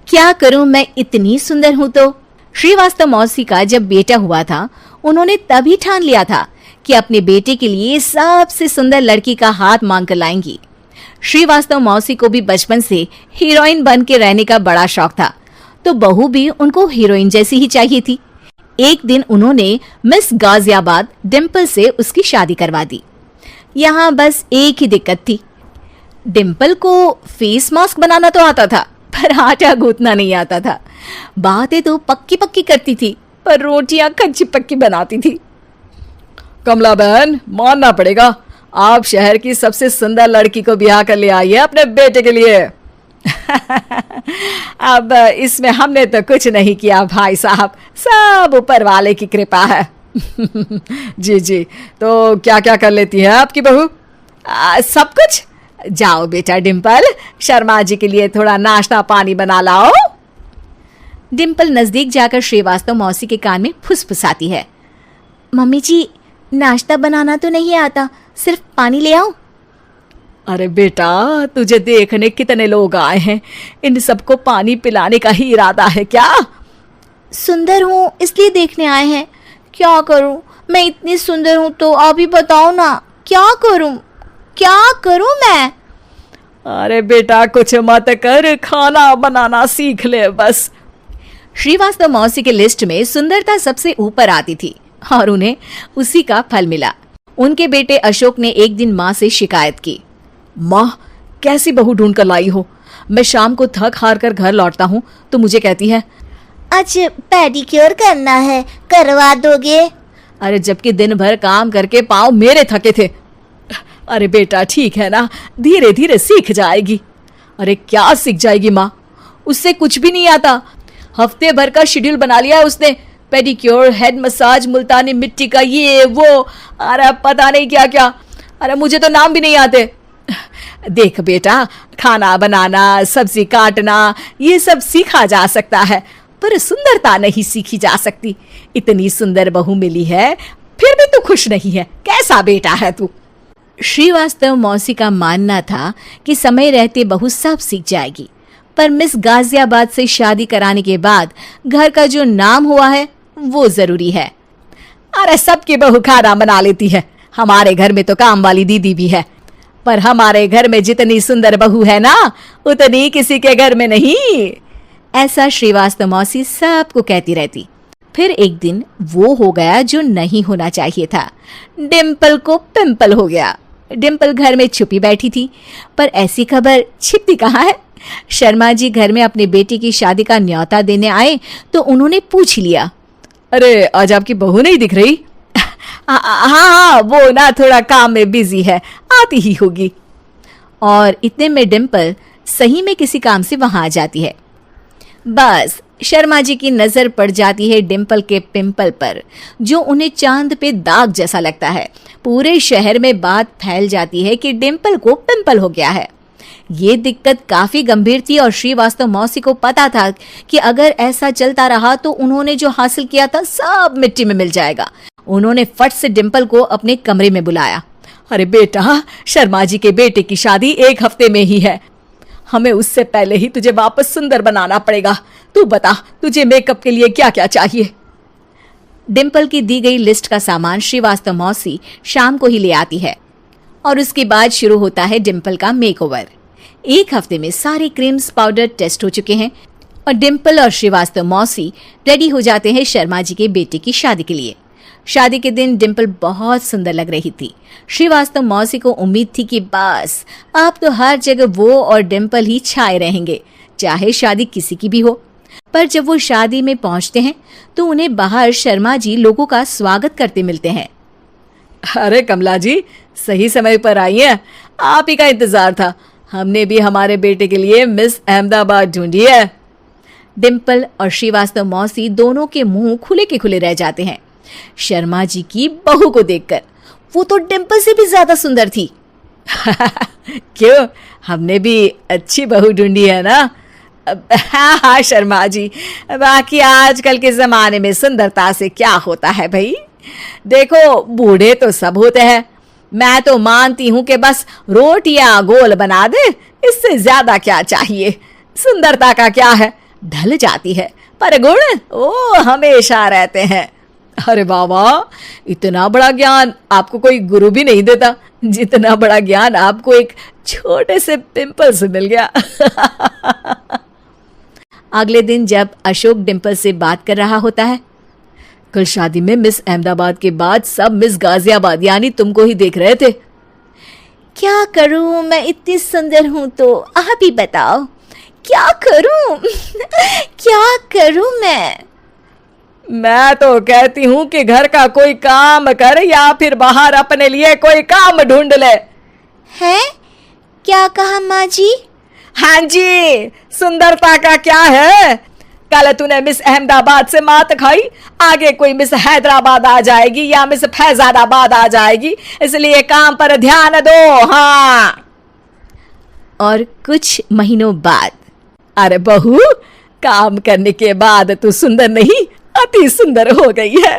क्या करूं, मैं इतनी सुंदर हूं तो। श्रीवास्तव मौसी का जब बेटा हुआ था, उन्होंने तभी ठान लिया था कि अपने बेटे के लिए सबसे सुंदर लड़की का हाथ मांग कर लाएंगी। श्रीवास्तव मौसी को भी बचपन से हीरोइन बन के रहने का बड़ा शौक था, तो बहू भी उनको हीरोइन जैसी ही चाहिए थी। एक दिन उन्होंने मिस गाजियाबाद डिम्पल से उसकी शादी करवा दी। यहाँ बस एक ही दिक्कत थी, डिम्पल को फेस मास्क बनाना तो आता था, पर आटा गूंथना नहीं आता था। बातें तो पक्की पक्की करती थी, पर रोटियां कच्ची पक्की बनाती थी। कमला बहन, मानना पड़ेगा, आप शहर की सबसे सुंदर लड़की को ब्याह कर ले आई है अपने बेटे के लिए। अब इसमें हमने तो कुछ नहीं किया भाई साहब, सब ऊपर वाले की कृपा है। जी जी, तो क्या क्या कर लेती है आपकी बहू? सब कुछ। जाओ बेटा डिम्पल, शर्मा जी के लिए थोड़ा नाश्ता पानी बना लाओ। डिम्पल नजदीक जाकर श्रीवास्तव मौसी के कान में फुसफुसाती है। मम्मी जी, नाश्ता बनाना तो नहीं आता, सिर्फ पानी ले आओ। अरे बेटा, तुझे देखने कितने लोग आए हैं, इन सबको पानी पिलाने का ही इरादा है क्या? सुंदर हूँ इसलिए देखने आए हैं। क्या करूं, मैं इतनी सुंदर हूं तो आप ही बताओ ना, क्या करूं मैं? अरे बेटा, कुछ मत कर, खाना बनाना सीख ले बस। श्रीवास्तव मौसी के लिस्ट में सुंदरता सबसे ऊपर आती थी और उन्हें उसी का फल मिला। उनके बेटे अशोक ने एक दिन माँ से शिकायत की। माँ, कैसी बहू ढूंढ कर लाई हो? मैं शाम को थक हार कर घर लौटता हूँ तो मुझे कहती है, आज पेडिक्योर करना है, करवा दोगे? अरे जबकि दिन भर काम करके पाँव मेरे थके थे। अरे बेटा ठीक है ना, धीरे धीरे सीख जाएगी। अरे क्या सीख जाएगी माँ, उससे कुछ भी नहीं आता। हफ्ते भर का शेड्यूल बना लिया है उसने, पेडिक्योर, हेड मसाज, मुल्तानी मिट्टी का ये वो, अरे पता नहीं क्या क्या। अरे मुझे तो नाम भी नहीं आते। देख बेटा, खाना बनाना, सब्जी काटना, ये सब सीखा जा सकता है, पर सुंदरता नहीं सीखी जा सकती। इतनी सुंदर बहू मिली है, फिर भी तू खुश नहीं है, कैसा बेटा है तू? श्रीवास्तव मौसी का मानना था कि समय रहते बहू सब सीख जाएगी, पर मिस गाजियाबाद से शादी कराने के बाद घर का जो नाम हुआ है वो जरूरी है। अरे सबकी बहू खाना बना लेती है, हमारे घर में तो काम वाली दीदी भी है, पर हमारे घर में जितनी सुंदर बहू है ना, उतनी किसी के घर में नहीं। ऐसा श्रीवास्तव मौसी सबको कहती रहती। फिर एक दिन वो हो गया जो नहीं होना चाहिए था, डिम्पल को पिंपल हो गया। डिम्पल घर में छुपी बैठी थी, पर ऐसी खबर छिपती कहाँ है। शर्मा जी घर में अपने बेटी की शादी का न्योता देने आए तो उन्होंने पूछ लिया, अरे आज आपकी बहू नहीं दिख रही? हाँ, वो ना थोड़ा काम में बिजी है, आती ही होगी। और इतने में डिम्पल सही में किसी काम से वहां आ जाती है। बस शर्मा जी की नजर पड़ जाती है डिम्पल के पिंपल पर, जो उन्हें चांद पे दाग जैसा लगता है। पूरे शहर में बात फैल जाती है कि डिम्पल को पिंपल हो गया है। ये दिक्कत काफी गंभीर थी और श्रीवास्तव मौसी को पता था कि अगर ऐसा चलता रहा तो उन्होंने जो हासिल किया था सब मिट्टी में मिल जाएगा। उन्होंने फट से डिम्पल को अपने कमरे में बुलाया। अरे बेटा, शर्मा जी के बेटे की शादी 1 हफ्ते में ही है, हमें उससे पहले ही तुझे वापस सुंदर बनाना पड़ेगा। तू बता, तुझे मेकअप के लिए क्या क्या चाहिए? डिम्पल की दी गई लिस्ट का सामान श्रीवास्तव मौसी शाम को ही ले आती है और उसके बाद शुरू होता है डिम्पल का मेकओवर। 1 हफ्ते में सारे क्रीम्स पाउडर टेस्ट हो चुके हैं और डिम्पल और श्रीवास्तव मौसी रेडी हो जाते हैं शर्मा जी के बेटे की शादी के लिए। शादी के दिन डिम्पल बहुत सुंदर लग रही थी। श्रीवास्तव मौसी को उम्मीद थी कि बस अब तो हर जगह वो और डिम्पल ही छाए रहेंगे, चाहे शादी किसी की भी हो। पर जब वो शादी में पहुंचते हैं तो उन्हें बाहर शर्मा जी लोगों का स्वागत करते मिलते हैं। अरे कमला जी, सही समय पर आई हैं, आप ही का इंतजार था। हमने भी हमारे बेटे के लिए मिस अहमदाबाद ढूंढी है। डिम्पल और श्रीवास्तव मौसी दोनों के मुंह खुले के खुले रह जाते हैं शर्मा जी की बहू को देखकर। वो तो डिम्पल से भी ज्यादा सुंदर थी। क्यों, हमने भी अच्छी बहू ढूंढी है ना? हाँ शर्मा जी, बाकी आजकल के जमाने में सुंदरता से क्या होता है भाई। देखो, बूढ़े तो सब होते हैं, मैं तो मानती हूँ कि बस रोटियां गोल बना दे, इससे ज्यादा क्या चाहिए। सुंदरता का क्या है, ढल जाती है, पर गुण ओ हमेशा रहते हैं। अरे बाबा, इतना बड़ा ज्ञान आपको कोई गुरु भी नहीं देता जितना बड़ा ज्ञान आपको एक छोटे से पिंपल से मिल गया। अगले दिन जब अशोक डिम्पल से बात कर रहा होता है, कल शादी में मिस अहमदाबाद के बाद सब मिस गाजियाबाद यानी तुमको ही देख रहे थे। क्या करूं, मैं इतनी सुंदर हूं तो आप ही बताओ क्या करूं। क्या करूं मैं तो कहती हूं कि घर का कोई काम कर या फिर बाहर अपने लिए कोई काम ढूंढ ले। है क्या कहा माँ जी? हाँ जी, सुंदरता का क्या है? कल तूने मिस अहमदाबाद से मात खाई, आगे कोई मिस हैदराबाद आ जाएगी या मिस फैजाबाद आ जाएगी, इसलिए काम पर ध्यान दो। हाँ। और कुछ महीनों बाद, अरे बहू, काम करने के बाद तू सुंदर नहीं, अति सुंदर हो गई है।